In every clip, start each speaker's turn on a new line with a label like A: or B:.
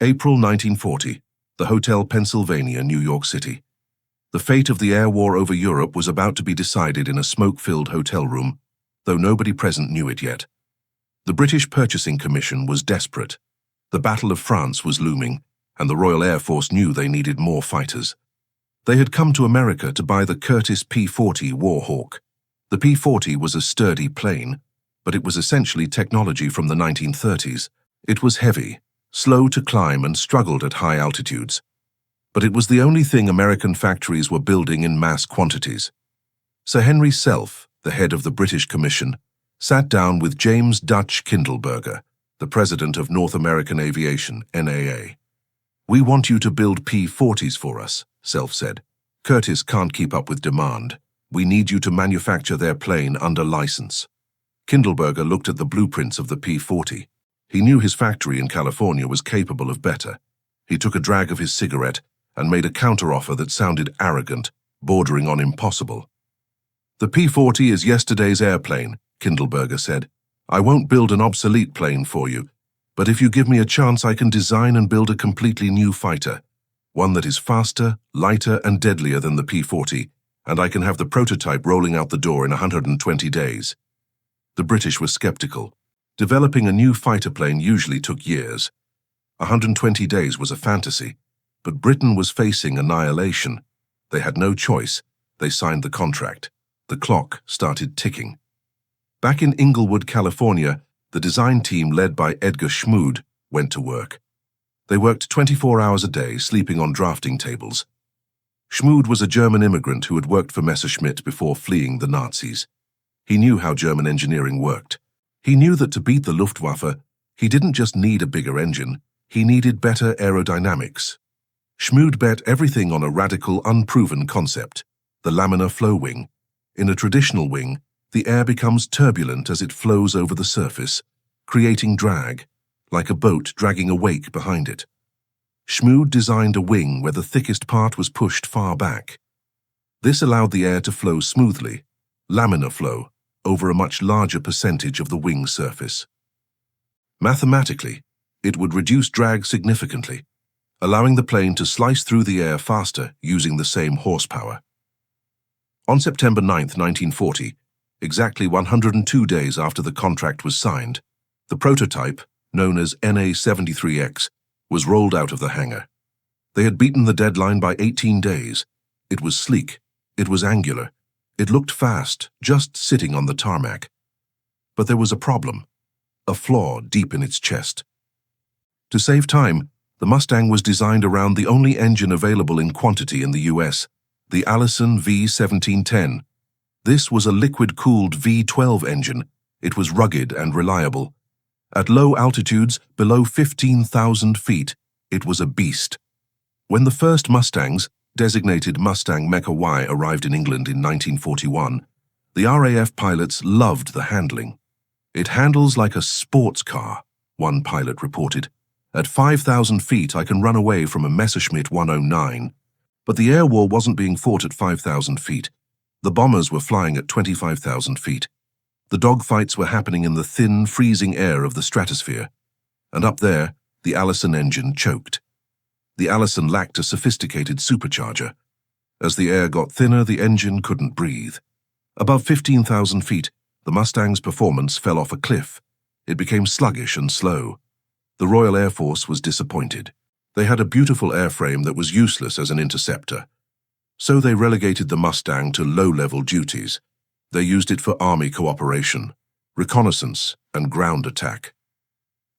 A: April 1940, the Hotel Pennsylvania, New York City. The fate of the air war over Europe was about to be decided in a smoke-filled hotel room, though nobody present knew it yet. The British Purchasing Commission was desperate. The Battle of France was looming, and the Royal Air Force knew they needed more fighters. They had come to America to buy the Curtiss P-40 Warhawk. The P-40 was a sturdy plane, but it was essentially technology from the 1930s. It was heavy, slow to climb, and struggled at high altitudes. But it was the only thing American factories were building in mass quantities. Sir Henry Self, the head of the British Commission, sat down with James Dutch Kindleberger, the president of North American Aviation, NAA. "We want you to build P-40s for us," Self said. "Curtiss can't keep up with demand. We need you to manufacture their plane under license." Kindleberger looked at the blueprints of the P-40. He knew his factory in California was capable of better. He took a drag of his cigarette and made a counteroffer that sounded arrogant, bordering on impossible. "The P-40 is yesterday's airplane," Kindleberger said. "I won't build an obsolete plane for you, but if you give me a chance, I can design and build a completely new fighter, one that is faster, lighter, and deadlier than the P-40, and I can have the prototype rolling out the door in 120 days. The British were skeptical. Developing a new fighter plane usually took years. 120 days was a fantasy, but Britain was facing annihilation. They had no choice. They signed the contract. The clock started ticking. Back in Inglewood, California, the design team led by Edgar Schmood went to work. They worked 24 hours a day, sleeping on drafting tables. Schmood was a German immigrant who had worked for Messerschmitt before fleeing the Nazis. He knew how German engineering worked. He knew that to beat the Luftwaffe, he didn't just need a bigger engine, he needed better aerodynamics. Schmood bet everything on a radical, unproven concept, the laminar flow wing. In a traditional wing, the air becomes turbulent as it flows over the surface, creating drag, like a boat dragging a wake behind it. Schmood designed a wing where the thickest part was pushed far back. This allowed the air to flow smoothly, laminar flow, over a much larger percentage of the wing surface. Mathematically, it would reduce drag significantly, allowing the plane to slice through the air faster using the same horsepower. On September 9, 1940, exactly 102 days after the contract was signed, the prototype, known as NA-73X, was rolled out of the hangar. They had beaten the deadline by 18 days. It was sleek. It was angular. It looked fast, just sitting on the tarmac. But there was a problem, a flaw deep in its chest. To save time, the Mustang was designed around the only engine available in quantity in the US, the Allison V1710. This was a liquid-cooled V12 engine. It was rugged and reliable. At low altitudes, below 15,000 feet, it was a beast. When the first Mustangs, designated Mustang Mach-Y, arrived in England in 1941, the RAF pilots loved the handling. "It handles like a sports car," one pilot reported. "At 5,000 feet, I can run away from a Messerschmitt 109. But the air war wasn't being fought at 5,000 feet. The bombers were flying at 25,000 feet. The dogfights were happening in the thin, freezing air of the stratosphere. And up there, the Allison engine choked. The Allison lacked a sophisticated supercharger. As the air got thinner, the engine couldn't breathe. Above 15,000 feet, the Mustang's performance fell off a cliff. It became sluggish and slow. The Royal Air Force was disappointed. They had a beautiful airframe that was useless as an interceptor. So they relegated the Mustang to low-level duties. They used it for Army cooperation, reconnaissance, and ground attack.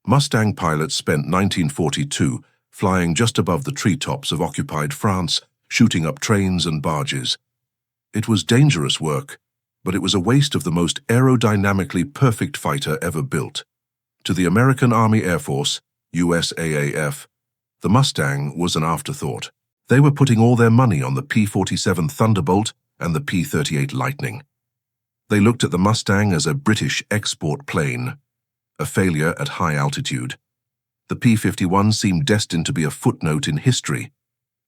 A: Mustang pilots spent 1942 flying just above the treetops of occupied France, shooting up trains and barges. It was dangerous work, but it was a waste of the most aerodynamically perfect fighter ever built. To the American Army Air Force, USAAF, the Mustang was an afterthought. They were putting all their money on the P-47 Thunderbolt and the P-38 Lightning. They looked at the Mustang as a British export plane, a failure at high altitude. The P-51 seemed destined to be a footnote in history,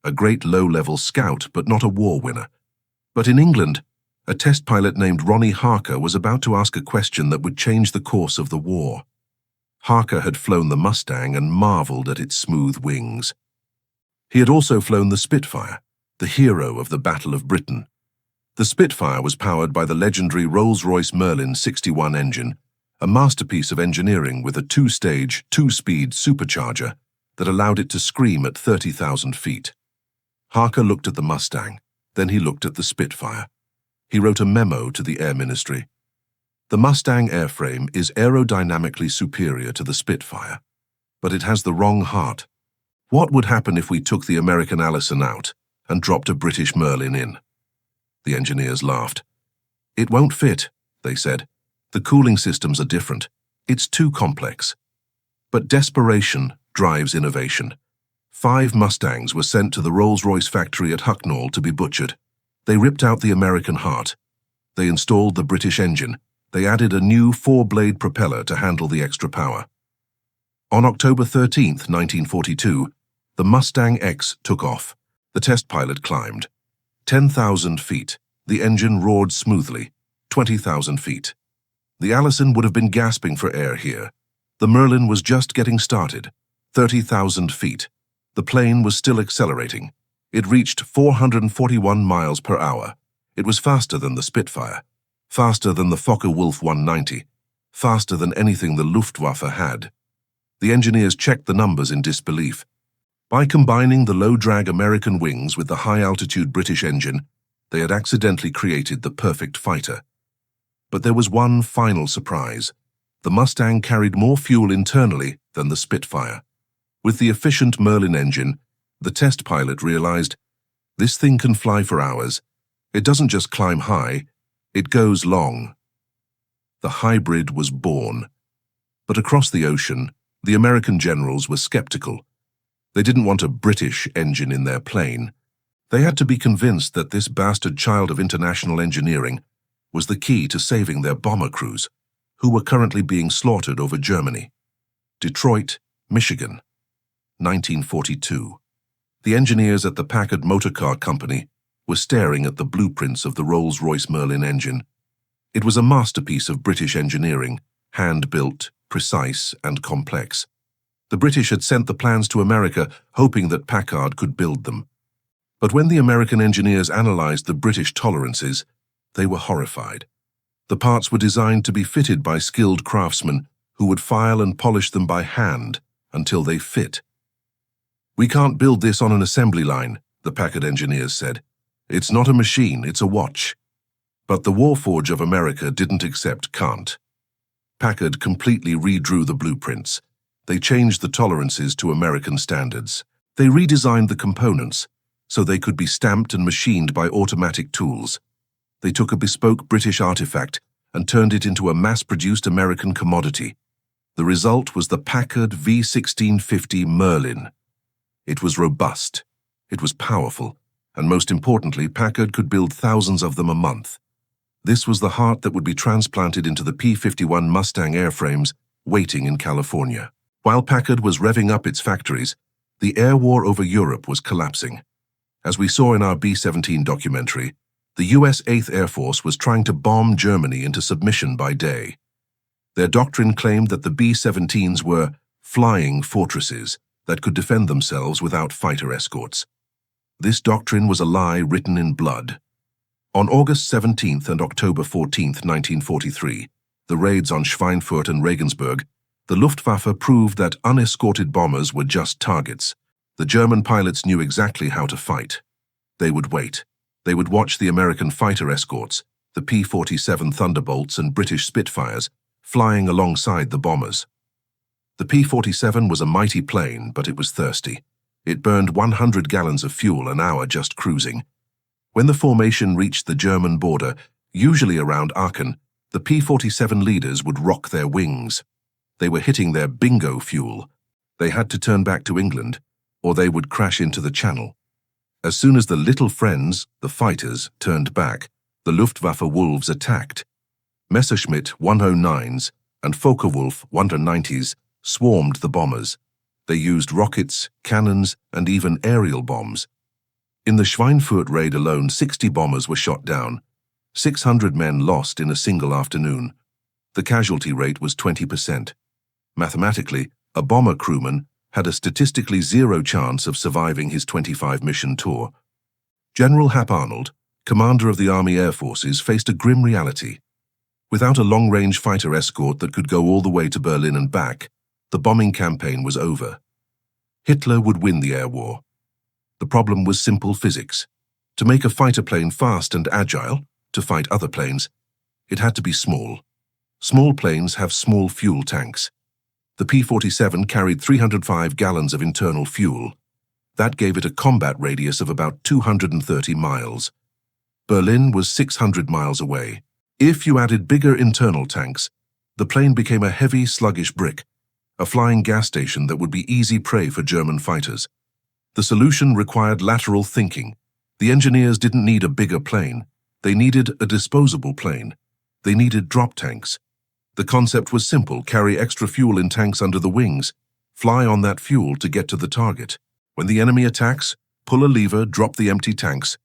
A: a great low-level scout but not a war winner. But in England, a test pilot named Ronnie Harker was about to ask a question that would change the course of the war. Harker had flown the Mustang and marveled at its smooth wings. He had also flown the Spitfire, the hero of the Battle of Britain. The Spitfire was powered by the legendary Rolls-Royce Merlin 61 engine, a masterpiece of engineering with a two-stage, two-speed supercharger that allowed it to scream at 30,000 feet. Harker looked at the Mustang, then he looked at the Spitfire. He wrote a memo to the Air Ministry. The Mustang airframe is aerodynamically superior to the Spitfire, but it has the wrong heart. What would happen if we took the American Allison out and dropped a British Merlin in? The engineers laughed. It won't fit, they said. The cooling systems are different. It's too complex. But desperation drives innovation. 5 Mustangs were sent to the Rolls-Royce factory at Hucknall to be butchered. They ripped out the American heart. They installed the British engine. They added a new 4-blade propeller to handle the extra power. On October 13, 1942, the Mustang X took off. The test pilot climbed. 10,000 feet. The engine roared smoothly. 20,000 feet. The Allison would have been gasping for air here. The Merlin was just getting started. 30,000 feet. The plane was still accelerating. It reached 441 miles per hour. It was faster than the Spitfire, faster than the Focke-Wulf 190, faster than anything the Luftwaffe had. The engineers checked the numbers in disbelief. By combining the low-drag American wings with the high-altitude British engine, they had accidentally created the perfect fighter. But there was one final surprise. The Mustang carried more fuel internally than the Spitfire. With the efficient Merlin engine, the test pilot realized, this thing can fly for hours. It doesn't just climb high, it goes long. The hybrid was born. But across the ocean, the American generals were skeptical. They didn't want a British engine in their plane. They had to be convinced that this bastard child of international engineering was the key to saving their bomber crews, who were currently being slaughtered over Germany. Detroit, Michigan, 1942. The engineers at the Packard Motor Car Company were staring at the blueprints of the Rolls-Royce Merlin engine. It was a masterpiece of British engineering, hand-built, precise, and complex. The British had sent the plans to America, hoping that Packard could build them. But when the American engineers analyzed the British tolerances, they were horrified. The parts were designed to be fitted by skilled craftsmen who would file and polish them by hand until they fit. We can't build this on an assembly line, the Packard engineers said. It's not a machine, it's a watch. But the Warforge of America didn't accept can't. Packard completely redrew the blueprints. They changed the tolerances to American standards. They redesigned the components so they could be stamped and machined by automatic tools. They took a bespoke British artifact and turned it into a mass-produced American commodity. The result was the Packard V1650 Merlin. It was robust, it was powerful, and most importantly, Packard could build thousands of them a month. This was the heart that would be transplanted into the P-51 Mustang airframes waiting in California. While Packard was revving up its factories, the air war over Europe was collapsing. As we saw in our B-17 documentary, the U.S. 8th Air Force was trying to bomb Germany into submission by day. Their doctrine claimed that the B-17s were flying fortresses that could defend themselves without fighter escorts. This doctrine was a lie written in blood. On August 17th and October 14th, 1943, the raids on Schweinfurt and Regensburg, the Luftwaffe proved that unescorted bombers were just targets. The German pilots knew exactly how to fight. They would wait. They would watch the American fighter escorts, the P-47 Thunderbolts and British Spitfires, flying alongside the bombers. The P-47 was a mighty plane, but it was thirsty. It burned 100 gallons of fuel an hour just cruising. When the formation reached the German border, usually around Aachen, the P-47 leaders would rock their wings. They were hitting their bingo fuel. They had to turn back to England, or they would crash into the Channel. As soon as the little friends, the fighters, turned back, the Luftwaffe wolves attacked. Messerschmitt 109s and Focke-Wulf 190s swarmed the bombers. They used rockets, cannons, and even aerial bombs. In the Schweinfurt raid alone, 60 bombers were shot down. 600 men lost in a single afternoon. The casualty rate was 20%. Mathematically, a bomber crewman had a statistically zero chance of surviving his 25-mission tour. General Hap Arnold, commander of the Army Air Forces, faced a grim reality. Without a long-range fighter escort that could go all the way to Berlin and back, the bombing campaign was over. Hitler would win the air war. The problem was simple physics. To make a fighter plane fast and agile, to fight other planes, it had to be small. Small planes have small fuel tanks. The P-47 carried 305 gallons of internal fuel. That gave it a combat radius of about 230 miles. Berlin was 600 miles away. If you added bigger internal tanks, the plane became a heavy, sluggish brick, a flying gas station that would be easy prey for German fighters. The solution required lateral thinking. The engineers didn't need a bigger plane. They needed a disposable plane. They needed drop tanks. The concept was simple: carry extra fuel in tanks under the wings, fly on that fuel to get to the target. When the enemy attacks, pull a lever, drop the empty tanks,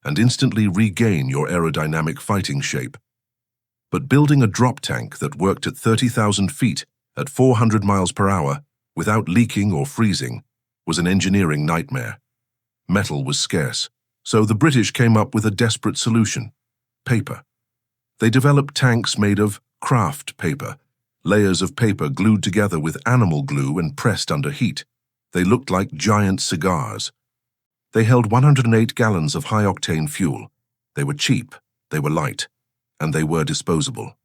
A: and instantly regain your aerodynamic fighting shape. But building a drop tank that worked at 30,000 feet at 400 miles per hour without leaking or freezing was an engineering nightmare. Metal was scarce, so the British came up with a desperate solution: paper. They developed tanks made of craft paper, layers of paper glued together with animal glue and pressed under heat. They looked like giant cigars. They held 108 gallons of high-octane fuel. They were cheap, they were light, and they were disposable.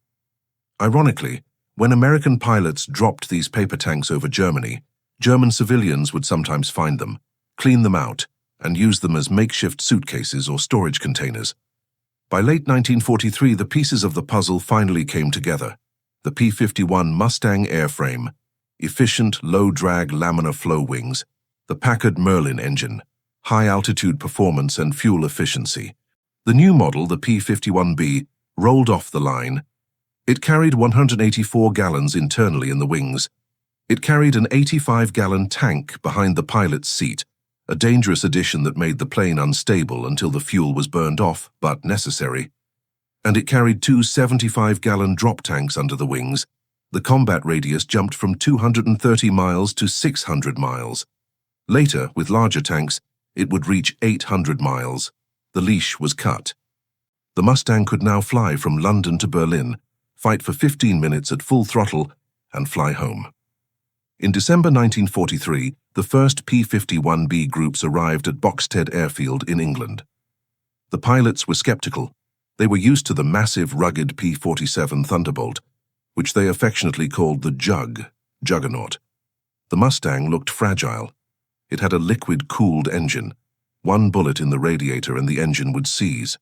A: Ironically, when American pilots dropped these paper tanks over Germany, German civilians would sometimes find them, clean them out, and use them as makeshift suitcases or storage containers. By late 1943, the pieces of the puzzle finally came together. The P-51 Mustang airframe, efficient low-drag laminar flow wings, the Packard Merlin engine, high-altitude performance and fuel efficiency. The new model, the P-51B, rolled off the line. It carried 184 gallons internally in the wings. It carried an 85-gallon tank behind the pilot's seat, a dangerous addition that made the plane unstable until the fuel was burned off, but necessary. And it carried two 75-gallon drop tanks under the wings. The combat radius jumped from 230 miles to 600 miles. Later, with larger tanks, it would reach 800 miles. The leash was cut. The Mustang could now fly from London to Berlin, fight for 15 minutes at full throttle, and fly home. In December 1943, the first P-51B groups arrived at Boxted Airfield in England. The pilots were skeptical. They were used to the massive, rugged P-47 Thunderbolt, which they affectionately called the Juggernaut. The Mustang looked fragile. It had a liquid-cooled engine. One bullet in the radiator and the engine would seize.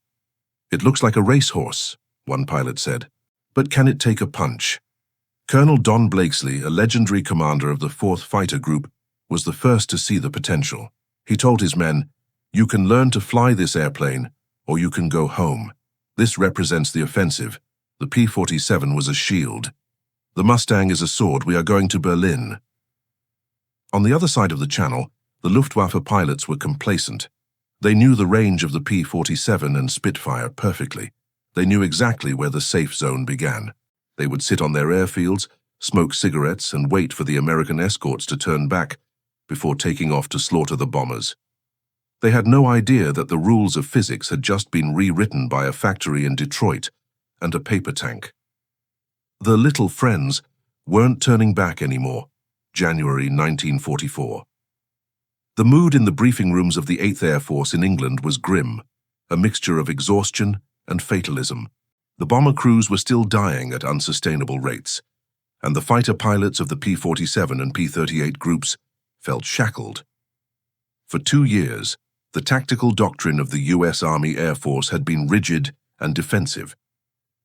A: "It looks like a racehorse," one pilot said. "But can it take a punch?" Colonel Don Blakesley, a legendary commander of the 4th Fighter Group, was the first to see the potential. He told his men, "You can learn to fly this airplane, or you can go home. This represents the offensive. The P-47 was a shield. The Mustang is a sword. We are going to Berlin." On the other side of the channel, the Luftwaffe pilots were complacent. They knew the range of the P-47 and Spitfire perfectly. They knew exactly where the safe zone began. They would sit on their airfields, smoke cigarettes, and wait for the American escorts to turn back before taking off to slaughter the bombers. They had no idea that the rules of physics had just been rewritten by a factory in Detroit and a paper tank. The little friends weren't turning back anymore. January 1944. The mood in the briefing rooms of the 8th Air Force in England was grim, a mixture of exhaustion and fatalism. The bomber crews were still dying at unsustainable rates, and the fighter pilots of the P-47 and P-38 groups felt shackled. For 2 years, the tactical doctrine of the U.S. Army Air Force had been rigid and defensive.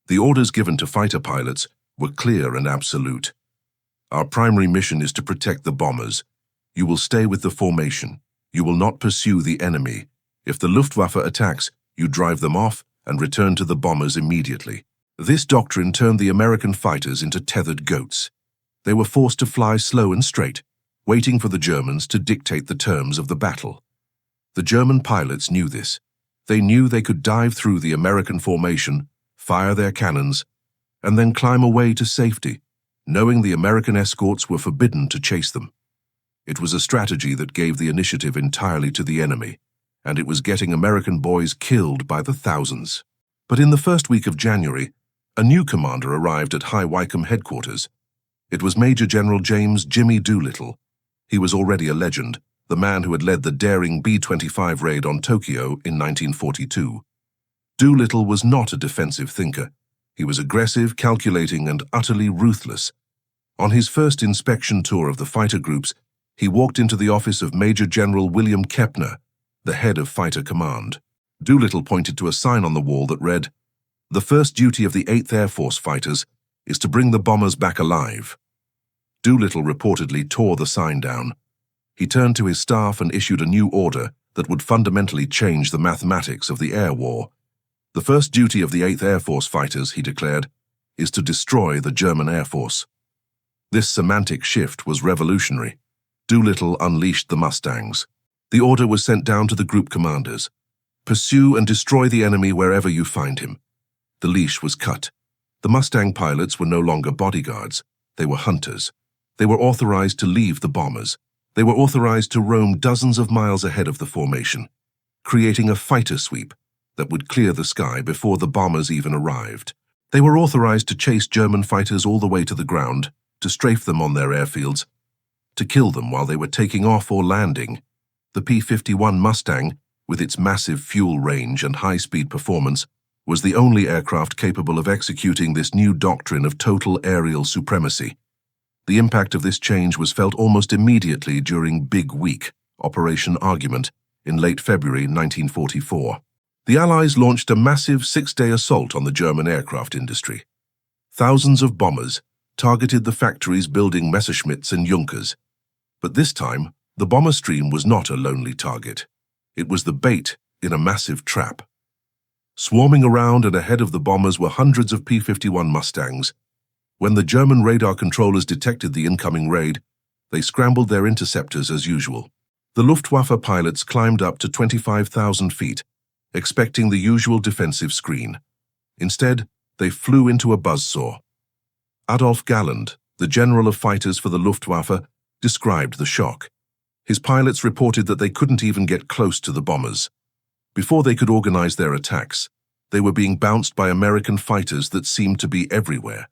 A: The orders given to fighter pilots were clear and absolute. "Our primary mission is to protect the bombers. You will stay with the formation. You will not pursue the enemy. If the Luftwaffe attacks, you drive them off and return to the bombers immediately." This doctrine turned the American fighters into tethered goats. They were forced to fly slow and straight, waiting for the Germans to dictate the terms of the battle. The German pilots knew this. They knew they could dive through the American formation, fire their cannons, and then climb away to safety, knowing the American escorts were forbidden to chase them. It was a strategy that gave the initiative entirely to the enemy, and it was getting American boys killed by the thousands. But in the first week of January, a new commander arrived at High Wycombe headquarters. It was Major General James "Jimmy" Doolittle. He was already a legend, the man who had led the daring B-25 raid on Tokyo in 1942. Doolittle was not a defensive thinker. He was aggressive, calculating, and utterly ruthless. On his first inspection tour of the fighter groups, he walked into the office of Major General William Kepner, the head of Fighter Command. Doolittle pointed to a sign on the wall that read, "The first duty of the 8th Air Force fighters is to bring the bombers back alive." Doolittle reportedly tore the sign down. He turned to his staff and issued a new order that would fundamentally change the mathematics of the air war. "The first duty of the 8th Air Force fighters," he declared, "is to destroy the German Air Force." This semantic shift was revolutionary. Doolittle unleashed the Mustangs. The order was sent down to the group commanders. "Pursue and destroy the enemy wherever you find him." The leash was cut. The Mustang pilots were no longer bodyguards. They were hunters. They were authorized to leave the bombers. They were authorized to roam dozens of miles ahead of the formation, creating a fighter sweep that would clear the sky before the bombers even arrived. They were authorized to chase German fighters all the way to the ground, to strafe them on their airfields, to kill them while they were taking off or landing. The P-51 Mustang, with its massive fuel range and high-speed performance, was the only aircraft capable of executing this new doctrine of total aerial supremacy. The impact of this change was felt almost immediately during Big Week, Operation Argument, in late February 1944. The Allies launched a massive 6-day assault on the German aircraft industry. Thousands of bombers targeted the factories building Messerschmitts and Junkers. But this time, the bomber stream was not a lonely target. It was the bait in a massive trap. Swarming around and ahead of the bombers were hundreds of P-51 Mustangs. When the German radar controllers detected the incoming raid, they scrambled their interceptors as usual. The Luftwaffe pilots climbed up to 25,000 feet, expecting the usual defensive screen. Instead, they flew into a buzzsaw. Adolf Galland, the general of fighters for the Luftwaffe, described the shock. His pilots reported that they couldn't even get close to the bombers. Before they could organize their attacks, they were being bounced by American fighters that seemed to be everywhere.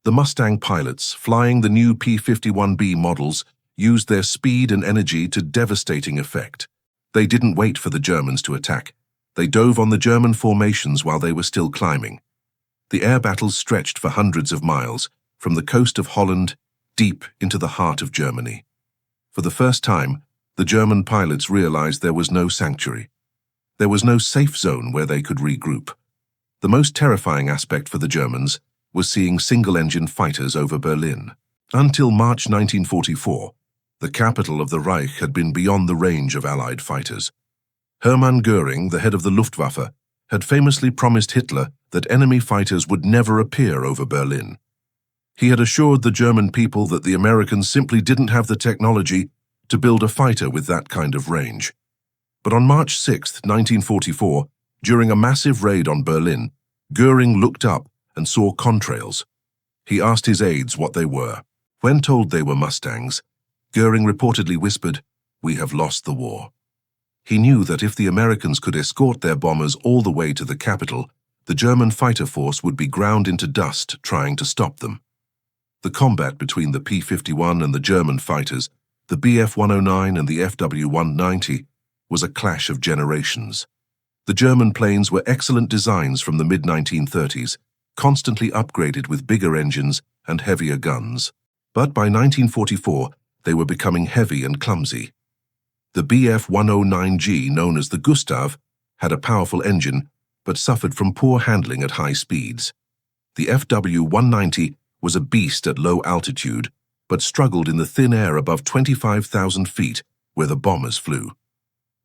A: The Mustang pilots, flying the new P-51B models, used their speed and energy to devastating effect. They didn't wait for the Germans to attack. They dove on the German formations while they were still climbing. The air battles stretched for hundreds of miles, from the coast of Holland deep into the heart of Germany. For the first time, the German pilots realized there was no sanctuary. There was no safe zone where they could regroup. The most terrifying aspect for the Germans was seeing single-engine fighters over Berlin. Until March 1944, the capital of the Reich had been beyond the range of Allied fighters. Hermann Göring, the head of the Luftwaffe, had famously promised Hitler that enemy fighters would never appear over Berlin. He had assured the German people that the Americans simply didn't have the technology to build a fighter with that kind of range. But on March 6, 1944, during a massive raid on Berlin, Göring looked up and saw contrails. He asked his aides what they were. When told they were Mustangs, Göring reportedly whispered, "We have lost the war." He knew that if the Americans could escort their bombers all the way to the capital, the German fighter force would be ground into dust trying to stop them. The combat between the P-51 and the German fighters, the Bf-109 and the FW-190, was a clash of generations. The German planes were excellent designs from the mid-1930s, constantly upgraded with bigger engines and heavier guns. But by 1944, they were becoming heavy and clumsy. The Bf-109G, known as the Gustav, had a powerful engine, but suffered from poor handling at high speeds. The FW-190 was a beast at low altitude, but struggled in the thin air above 25,000 feet, where the bombers flew.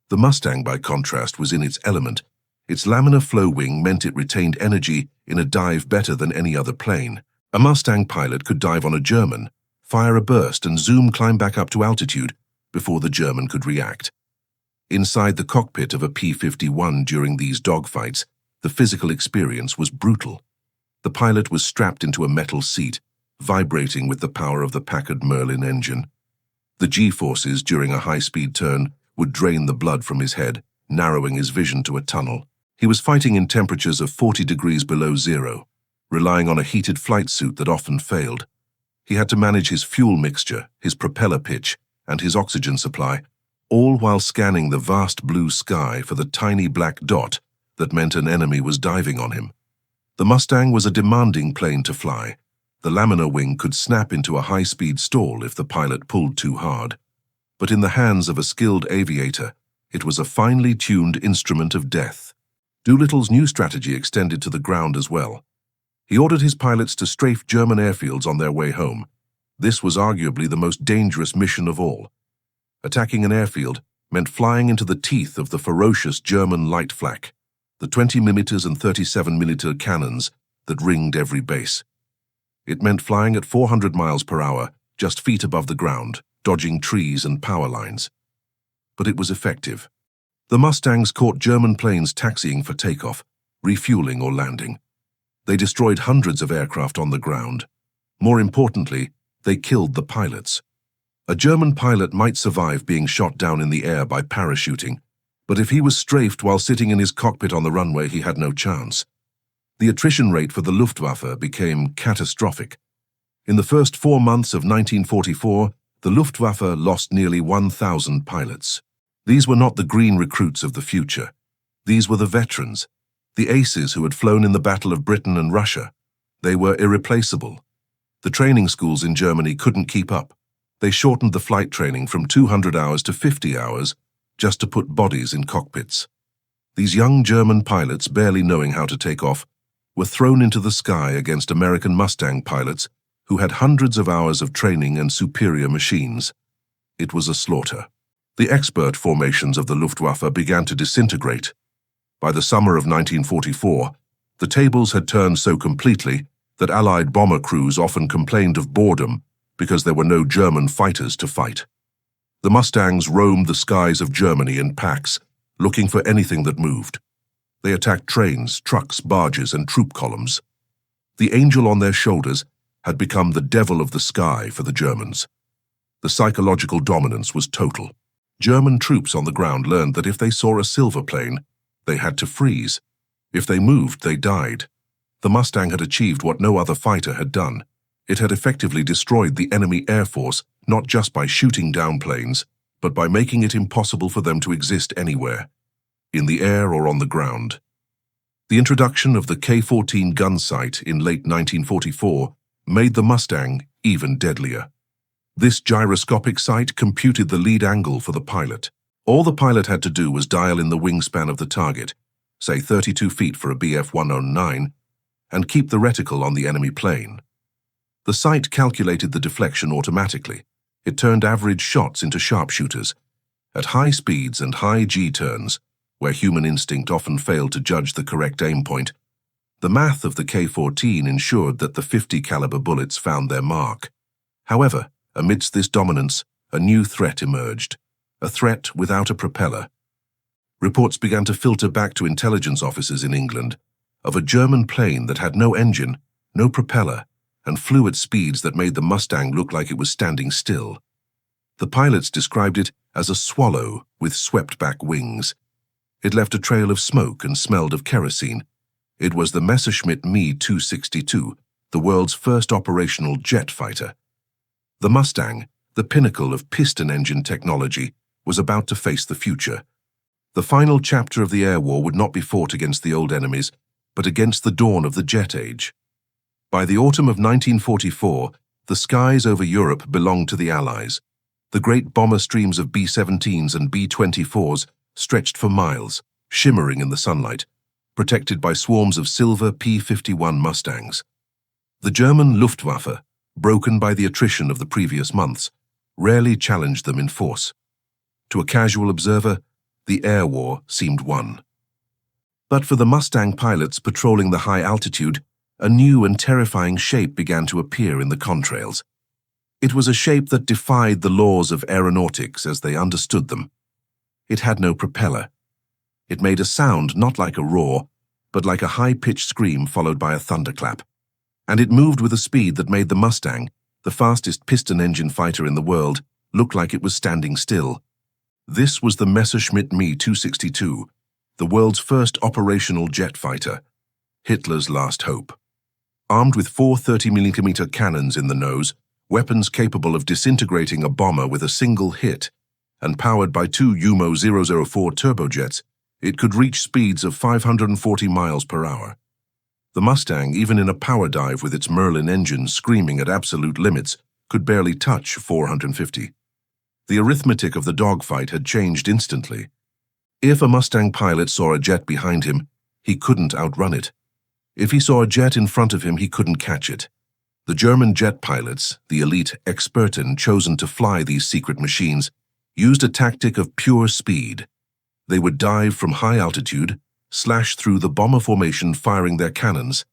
A: The Mustang, by contrast, was in its element. Its laminar flow wing meant it retained energy in a dive better than any other plane. A Mustang pilot could dive on a German, fire a burst and climb back up to altitude before the German could react. Inside the cockpit of a P-51 during these dogfights, the physical experience was brutal. The pilot was strapped into a metal seat, vibrating with the power of the Packard Merlin engine. The G-forces during a high-speed turn would drain the blood from his head, narrowing his vision to a tunnel. He was fighting in temperatures of 40 degrees below zero, relying on a heated flight suit that often failed. He had to manage his fuel mixture, his propeller pitch, and his oxygen supply, all while scanning the vast blue sky for the tiny black dot that meant an enemy was diving on him. The Mustang was a demanding plane to fly. The laminar wing could snap into a high-speed stall if the pilot pulled too hard. But in the hands of a skilled aviator, it was a finely tuned instrument of death. Doolittle's new strategy extended to the ground as well. He ordered his pilots to strafe German airfields on their way home. This was arguably the most dangerous mission of all. Attacking an airfield meant flying into the teeth of the ferocious German light flak, the 20mm and 37mm cannons that ringed every base. It meant flying at 400 miles per hour, just feet above the ground, dodging trees and power lines. But it was effective. The Mustangs caught German planes taxiing for takeoff, refueling or landing. They destroyed hundreds of aircraft on the ground. More importantly, they killed the pilots. A German pilot might survive being shot down in the air by parachuting, but if he was strafed while sitting in his cockpit on the runway, he had no chance. The attrition rate for the Luftwaffe became catastrophic. In the first 4 months of 1944, the Luftwaffe lost nearly 1,000 pilots. These were not the green recruits of the future. These were the veterans, the aces who had flown in the Battle of Britain and Russia. They were irreplaceable. The training schools in Germany couldn't keep up. They shortened the flight training from 200 hours to 50 hours just to put bodies in cockpits. These young German pilots, barely knowing how to take off, were thrown into the sky against American Mustang pilots who had hundreds of hours of training and superior machines. It was a slaughter. The expert formations of the Luftwaffe began to disintegrate. By the summer of 1944, the tables had turned so completely that Allied bomber crews often complained of boredom because there were no German fighters to fight. The Mustangs roamed the skies of Germany in packs, looking for anything that moved. They attacked trains, trucks, barges, and troop columns. The angel on their shoulders had become the devil of the sky for the Germans. The psychological dominance was total. German troops on the ground learned that if they saw a silver plane, they had to freeze. If they moved, they died. The Mustang had achieved what no other fighter had done. It had effectively destroyed the enemy air force, not just by shooting down planes, but by making it impossible for them to exist anywhere, in the air or on the ground. The introduction of the K-14 gun sight in late 1944 made the Mustang even deadlier. This gyroscopic sight computed the lead angle for the pilot. All the pilot had to do was dial in the wingspan of the target, say 32 feet for a Bf-109, and keep the reticle on the enemy plane. The sight calculated the deflection automatically. It turned average shots into sharpshooters. At high speeds and high G-turns, where human instinct often failed to judge the correct aim point, the math of the K-14 ensured that the 50 caliber bullets found their mark. However, amidst this dominance, a new threat emerged. A threat without a propeller. Reports began to filter back to intelligence officers in England of a German plane that had no engine, no propeller, and flew at speeds that made the Mustang look like it was standing still. The pilots described it as a swallow with swept-back wings. It left a trail of smoke and smelled of kerosene. It was the Messerschmitt Me 262, the world's first operational jet fighter. The Mustang, the pinnacle of piston engine technology, was about to face the future. The final chapter of the air war would not be fought against the old enemies, but against the dawn of the jet age. By the autumn of 1944, the skies over Europe belonged to the Allies. The great bomber streams of B-17s and B-24s stretched for miles, shimmering in the sunlight, protected by swarms of silver P-51 Mustangs. The German Luftwaffe, broken by the attrition of the previous months, rarely challenged them in force. To a casual observer, the air war seemed won. But for the Mustang pilots patrolling the high altitude, a new and terrifying shape began to appear in the contrails. It was a shape that defied the laws of aeronautics as they understood them. It had no propeller. It made a sound not like a roar, but like a high-pitched scream followed by a thunderclap. And it moved with a speed that made the Mustang, the fastest piston-engine fighter in the world, look like it was standing still. This was the Messerschmitt Me-262, the world's first operational jet fighter, Hitler's last hope. Armed with four 30mm cannons in the nose, weapons capable of disintegrating a bomber with a single hit, and powered by two UMO 004 turbojets, it could reach speeds of 540 miles per hour. The Mustang, even in a power dive with its Merlin engine screaming at absolute limits, could barely touch 450. The arithmetic of the dogfight had changed instantly. If a Mustang pilot saw a jet behind him, he couldn't outrun it. If he saw a jet in front of him, he couldn't catch it. The German jet pilots, the elite Experten chosen to fly these secret machines, used a tactic of pure speed. They would dive from high altitude, slash through the bomber formation firing their cannons,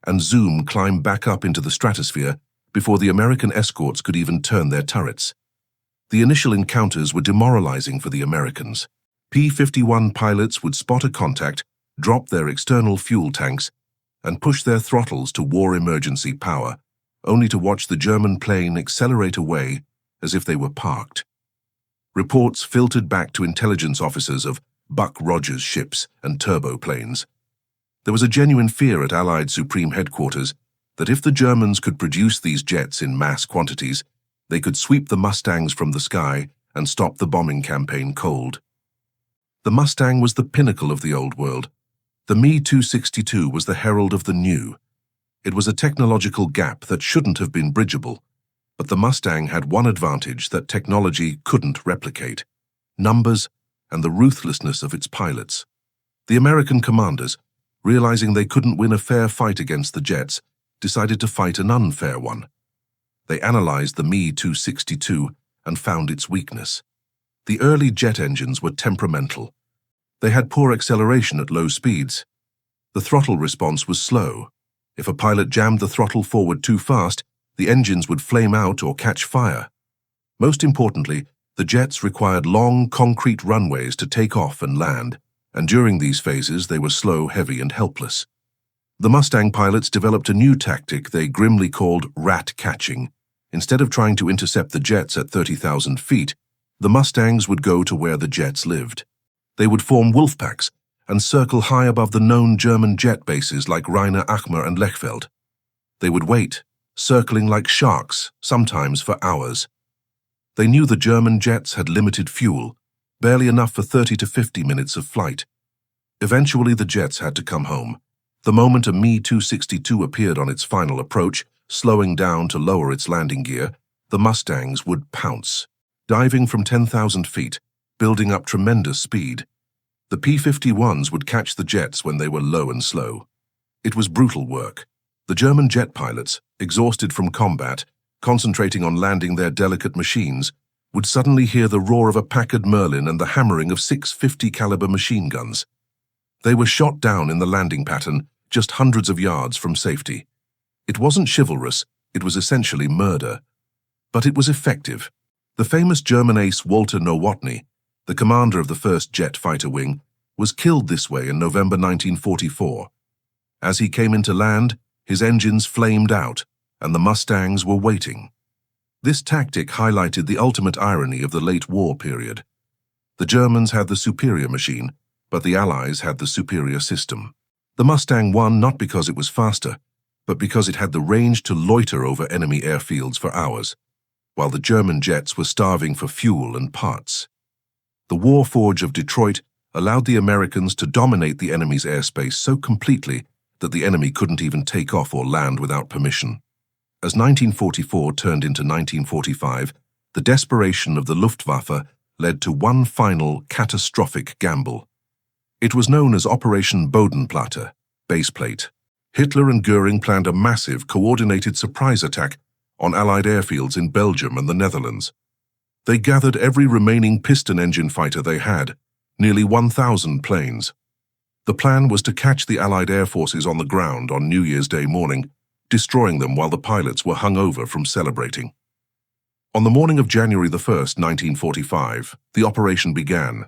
A: and zoom climb back up into the stratosphere before the American escorts could even turn their turrets. The initial encounters were demoralizing for the Americans. P-51 pilots would spot a contact, drop their external fuel tanks, and push their throttles to war emergency power, only to watch the German plane accelerate away as if they were parked. Reports filtered back to intelligence officers of Buck Rogers ships and turboplanes. There was a genuine fear at Allied Supreme Headquarters that if the Germans could produce these jets in mass quantities, they could sweep the Mustangs from the sky and stop the bombing campaign cold. The Mustang was the pinnacle of the old world. The Me-262 was the herald of the new. It was a technological gap that shouldn't have been bridgeable, but the Mustang had one advantage that technology couldn't replicate: numbers and the ruthlessness of its pilots. The American commanders, realizing they couldn't win a fair fight against the jets, decided to fight an unfair one. They analyzed the Me-262 and found its weakness. The early jet engines were temperamental. They had poor acceleration at low speeds. The throttle response was slow. If a pilot jammed the throttle forward too fast, the engines would flame out or catch fire. Most importantly, the jets required long, concrete runways to take off and land, and during these phases they were slow, heavy, and helpless. The Mustang pilots developed a new tactic they grimly called rat catching. Instead of trying to intercept the jets at 30,000 feet, the Mustangs would go to where the jets lived. They would form wolf packs and circle high above the known German jet bases like Rainer Achmer and Lechfeld. They would wait, circling like sharks, sometimes for hours. They knew the German jets had limited fuel, barely enough for 30 to 50 minutes of flight. Eventually, the jets had to come home. The moment a Me-262 appeared on its final approach, slowing down to lower its landing gear, the Mustangs would pounce, diving from 10,000 feet, building up tremendous speed. The P-51s would catch the jets when they were low and slow. It was brutal work. The German jet pilots, exhausted from combat, concentrating on landing their delicate machines, would suddenly hear the roar of a Packard Merlin and the hammering of 650 caliber machine guns. They were shot down in the landing pattern, just hundreds of yards from safety. It wasn't chivalrous, it was essentially murder. But it was effective. The famous German ace Walter Nowotny, the commander of the 1st Jet Fighter Wing, was killed this way in November 1944. As he came into land, his engines flamed out, and the Mustangs were waiting. This tactic highlighted the ultimate irony of the late war period. The Germans had the superior machine, but the Allies had the superior system. The Mustang won not because it was faster, but because it had the range to loiter over enemy airfields for hours, while the German jets were starving for fuel and parts. The War Forge of Detroit allowed the Americans to dominate the enemy's airspace so completely that the enemy couldn't even take off or land without permission. As 1944 turned into 1945, the desperation of the Luftwaffe led to one final catastrophic gamble. It was known as Operation Bodenplatte, baseplate. Hitler and Goering planned a massive, coordinated surprise attack on Allied airfields in Belgium and the Netherlands. They gathered every remaining piston engine fighter they had, nearly 1,000 planes. The plan was to catch the Allied air forces on the ground on New Year's Day morning, destroying them while the pilots were hung over from celebrating. On the morning of January 1st, 1945, the operation began.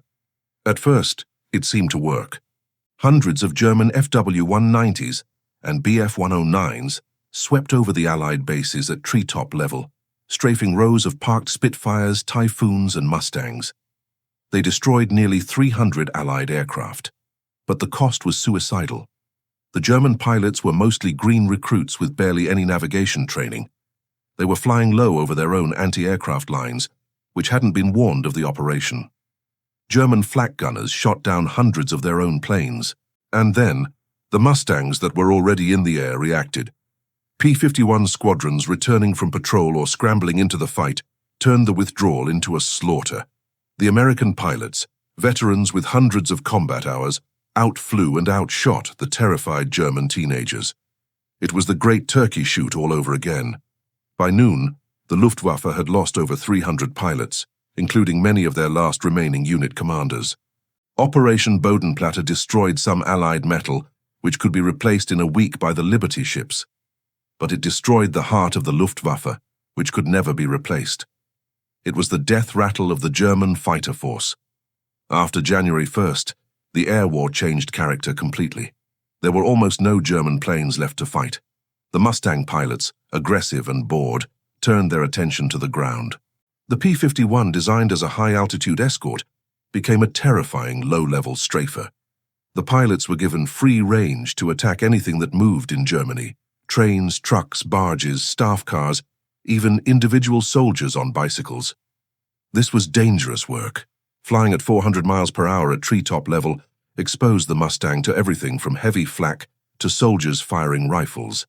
A: At first, it seemed to work. Hundreds of German FW-190s and Bf-109s, swept over the Allied bases at treetop level, strafing rows of parked Spitfires, Typhoons, and Mustangs. They destroyed nearly 300 Allied aircraft, but the cost was suicidal. The German pilots were mostly green recruits with barely any navigation training. They were flying low over their own anti-aircraft lines, which hadn't been warned of the operation. German flak gunners shot down hundreds of their own planes, and then the Mustangs that were already in the air reacted. P-51 squadrons returning from patrol or scrambling into the fight turned the withdrawal into a slaughter. The American pilots, veterans with hundreds of combat hours, outflew and outshot the terrified German teenagers. It was the Great Turkey Shoot all over again. By noon, the Luftwaffe had lost over 300 pilots, including many of their last remaining unit commanders. Operation Bodenplatte destroyed some Allied metal, which could be replaced in a week by the Liberty ships. But it destroyed the heart of the Luftwaffe, which could never be replaced. It was the death rattle of the German fighter force. After January 1st, the air war changed character completely. There were almost no German planes left to fight. The Mustang pilots, aggressive and bored, turned their attention to the ground. The P-51, designed as a high-altitude escort, became a terrifying low-level strafer. The pilots were given free range to attack anything that moved in Germany: trains, trucks, barges, staff cars, even individual soldiers on bicycles. This was dangerous work. Flying at 400 miles per hour at treetop level exposed the Mustang to everything from heavy flak to soldiers firing rifles.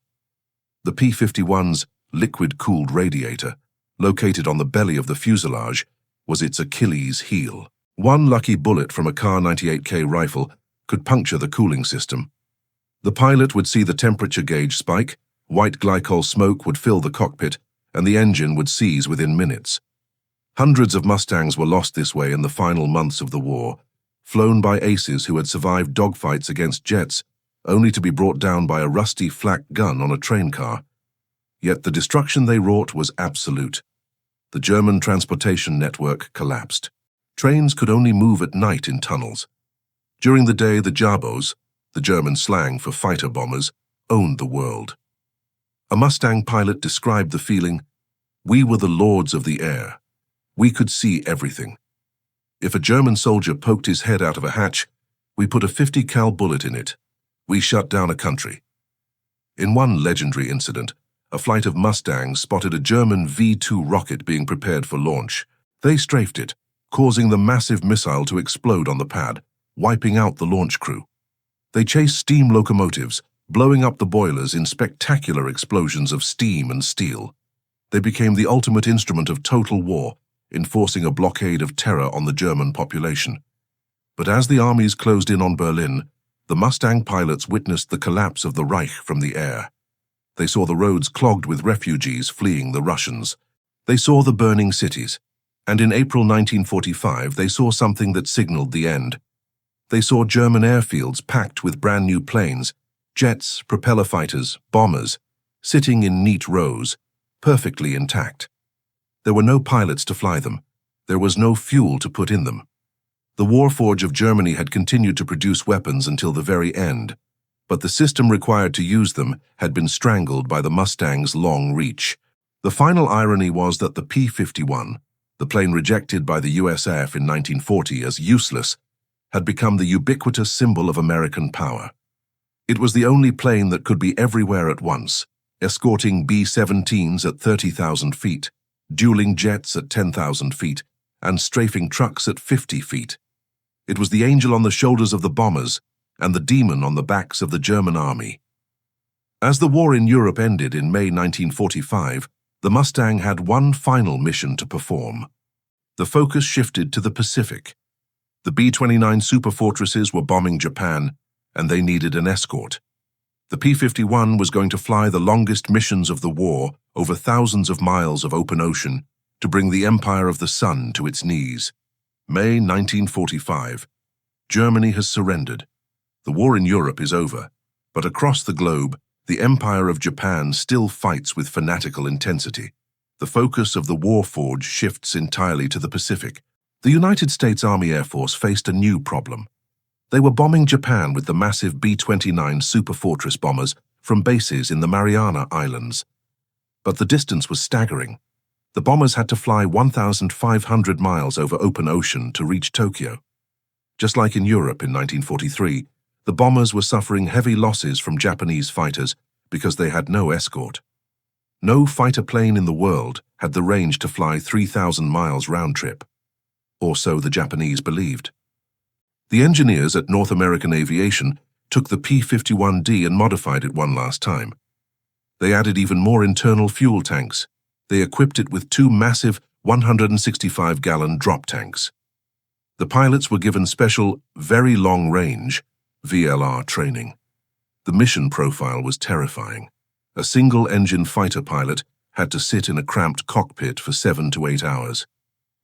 A: The P-51's liquid-cooled radiator, located on the belly of the fuselage, was its Achilles heel. One lucky bullet from a Kar 98K rifle could puncture the cooling system. The pilot would see the temperature gauge spike, white glycol smoke would fill the cockpit, and the engine would seize within minutes. Hundreds of Mustangs were lost this way in the final months of the war, flown by aces who had survived dogfights against jets, only to be brought down by a rusty flak gun on a train car. Yet the destruction they wrought was absolute. The German transportation network collapsed. Trains could only move at night in tunnels. During the day, the Jabos, the German slang for fighter bombers, owned the world. A Mustang pilot described the feeling, "We were the lords of the air. We could see everything. If a German soldier poked his head out of a hatch, we put a 50 cal bullet in it. We shut down a country." In one legendary incident, a flight of Mustangs spotted a German V-2 rocket being prepared for launch. They strafed it, causing the massive missile to explode on the pad, wiping out the launch crew. They chased steam locomotives, blowing up the boilers in spectacular explosions of steam and steel. They became the ultimate instrument of total war, enforcing a blockade of terror on the German population. But as the armies closed in on Berlin, the Mustang pilots witnessed the collapse of the Reich from the air. They saw the roads clogged with refugees fleeing the Russians. They saw the burning cities, and in April 1945 they saw something that signaled the end. They saw German airfields packed with brand new planes, jets, propeller fighters, bombers, sitting in neat rows, perfectly intact. There were no pilots to fly them. There was no fuel to put in them. The Warforge of Germany had continued to produce weapons until the very end, but the system required to use them had been strangled by the Mustang's long reach. The final irony was that the P-51, the plane rejected by the USAF in 1940 as useless, had become the ubiquitous symbol of American power. It was the only plane that could be everywhere at once, escorting B-17s at 30,000 feet, dueling jets at 10,000 feet, and strafing trucks at 50 feet. It was the angel on the shoulders of the bombers and the demon on the backs of the German army. As the war in Europe ended in May 1945, the Mustang had one final mission to perform. The focus shifted to the Pacific. The B-29 superfortresses were bombing Japan, and they needed an escort. The P-51 was going to fly the longest missions of the war over thousands of miles of open ocean to bring the Empire of the Sun to its knees. May 1945. Germany has surrendered. The war in Europe is over, but across the globe, the Empire of Japan still fights with fanatical intensity. The focus of the Warforge shifts entirely to the Pacific. The United States Army Air Force faced a new problem. They were bombing Japan with the massive B-29 Superfortress bombers from bases in the Mariana Islands. But the distance was staggering. The bombers had to fly 1,500 miles over open ocean to reach Tokyo. Just like in Europe in 1943, the bombers were suffering heavy losses from Japanese fighters because they had no escort. No fighter plane in the world had the range to fly 3,000 miles round-trip. Or so the Japanese believed. The engineers at North American Aviation took the P-51D and modified it one last time. They added even more internal fuel tanks. They equipped it with two massive 165-gallon drop tanks. The pilots were given special very long-range VLR training. The mission profile was terrifying. A single-engine fighter pilot had to sit in a cramped cockpit for 7 to 8 hours.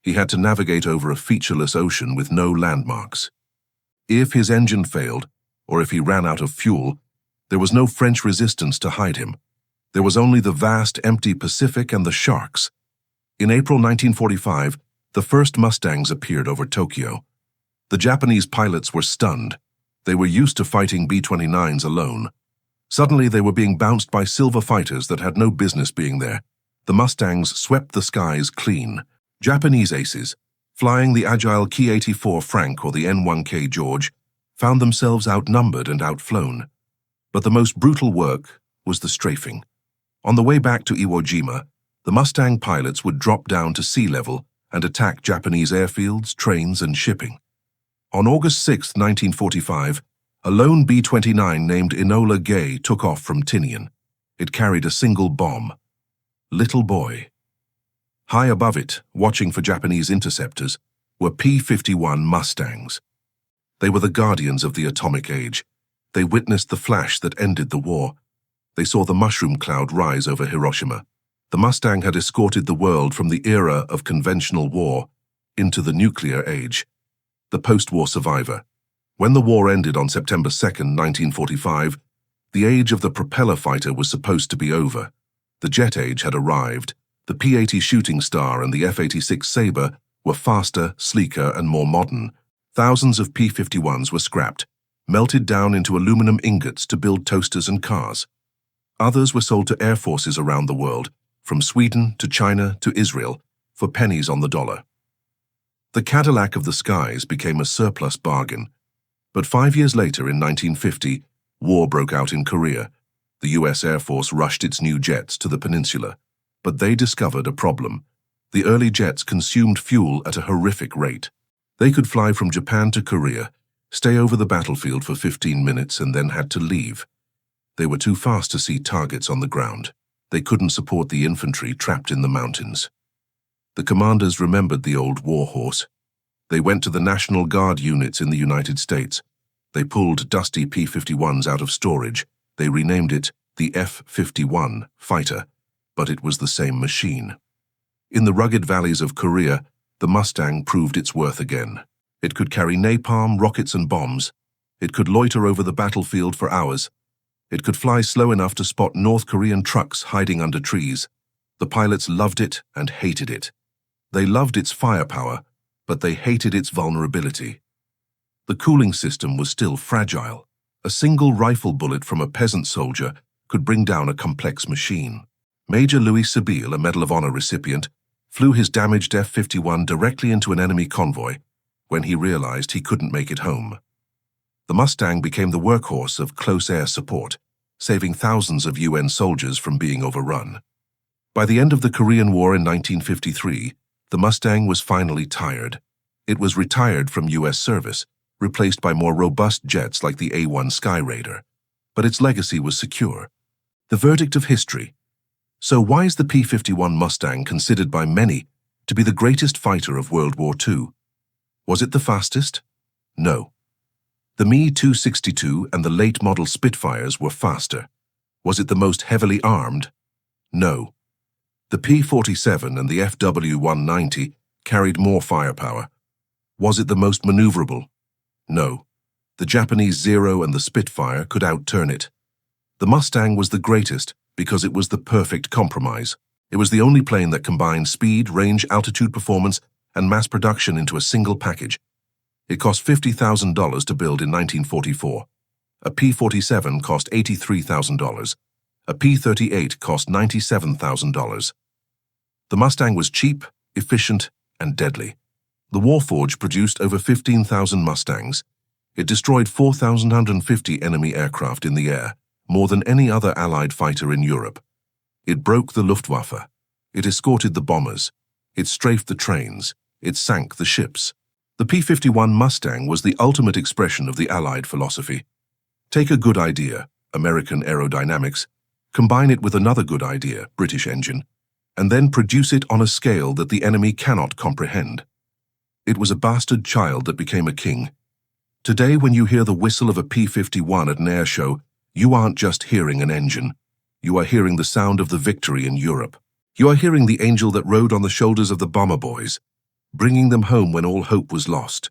A: He had to navigate over a featureless ocean with no landmarks. If his engine failed, or if he ran out of fuel, there was no French resistance to hide him. There was only the vast, empty Pacific and the sharks. In April 1945, the first Mustangs appeared over Tokyo. The Japanese pilots were stunned. They were used to fighting B-29s alone. Suddenly, they were being bounced by silver fighters that had no business being there. The Mustangs swept the skies clean. Japanese aces, flying the agile Ki-84 Frank or the N-1K George, found themselves outnumbered and outflown. But the most brutal work was the strafing. On the way back to Iwo Jima, the Mustang pilots would drop down to sea level and attack Japanese airfields, trains, and shipping. On August 6, 1945, a lone B-29 named Enola Gay took off from Tinian. It carried a single bomb. Little Boy. High above it, watching for Japanese interceptors, were P-51 Mustangs. They were the guardians of the atomic age. They witnessed the flash that ended the war. They saw the mushroom cloud rise over Hiroshima. The Mustang had escorted the world from the era of conventional war into the nuclear age. The post-war survivor. When the war ended on September 2, 1945, the age of the propeller fighter was supposed to be over. The jet age had arrived. The P-80 Shooting Star and the F-86 Sabre were faster, sleeker, and more modern. Thousands of P-51s were scrapped, melted down into aluminum ingots to build toasters and cars. Others were sold to air forces around the world, from Sweden to China to Israel, for pennies on the dollar. The Cadillac of the skies became a surplus bargain. But 5 years later, in 1950, war broke out in Korea. The U.S. Air Force rushed its new jets to the peninsula, but they discovered a problem. The early jets consumed fuel at a horrific rate. They could fly from Japan to Korea, stay over the battlefield for 15 minutes, and then had to leave. They were too fast to see targets on the ground. They couldn't support the infantry trapped in the mountains. The commanders remembered the old war horse. They went to the National Guard units in the United States. They pulled dusty P-51s out of storage. They renamed it the F-51 Fighter, but it was the same machine. In the rugged valleys of Korea, the Mustang proved its worth again. It could carry napalm, rockets, and bombs. It could loiter over the battlefield for hours. It could fly slow enough to spot North Korean trucks hiding under trees. The pilots loved it and hated it. They loved its firepower, but they hated its vulnerability. The cooling system was still fragile. A single rifle bullet from a peasant soldier could bring down a complex machine. Major Louis Sabille, a Medal of Honor recipient, flew his damaged F-51 directly into an enemy convoy when he realized he couldn't make it home. The Mustang became the workhorse of close air support, saving thousands of UN soldiers from being overrun. By the end of the Korean War in 1953, the Mustang was finally tired. It was retired from U.S. service, replaced by more robust jets like the A-1 Sky Raider. But its legacy was secure. The verdict of history. So why is the P-51 Mustang considered by many to be the greatest fighter of World War II? Was it the fastest? No. The Me-262 and the late-model Spitfires were faster. Was it the most heavily armed? No. The P-47 and the FW-190 carried more firepower. Was it the most maneuverable? No. The Japanese Zero and the Spitfire could outturn it. The Mustang was the greatest because it was the perfect compromise. It was the only plane that combined speed, range, altitude performance, and mass production into a single package. It cost $50,000 to build in 1944. A P-47 cost $83,000. A P-38 cost $97,000. The Mustang was cheap, efficient, and deadly. The Warforge produced over 15,000 Mustangs. It destroyed 4,150 enemy aircraft in the air, more than any other Allied fighter in Europe. It broke the Luftwaffe. It escorted the bombers. It strafed the trains. It sank the ships. The P-51 Mustang was the ultimate expression of the Allied philosophy. Take a good idea, American aerodynamics, combine it with another good idea, British engine, and then produce it on a scale that the enemy cannot comprehend. It was a bastard child that became a king. Today, when you hear the whistle of a P-51 at an air show, you aren't just hearing an engine. You are hearing the sound of the victory in Europe. You are hearing the angel that rode on the shoulders of the bomber boys, bringing them home when all hope was lost.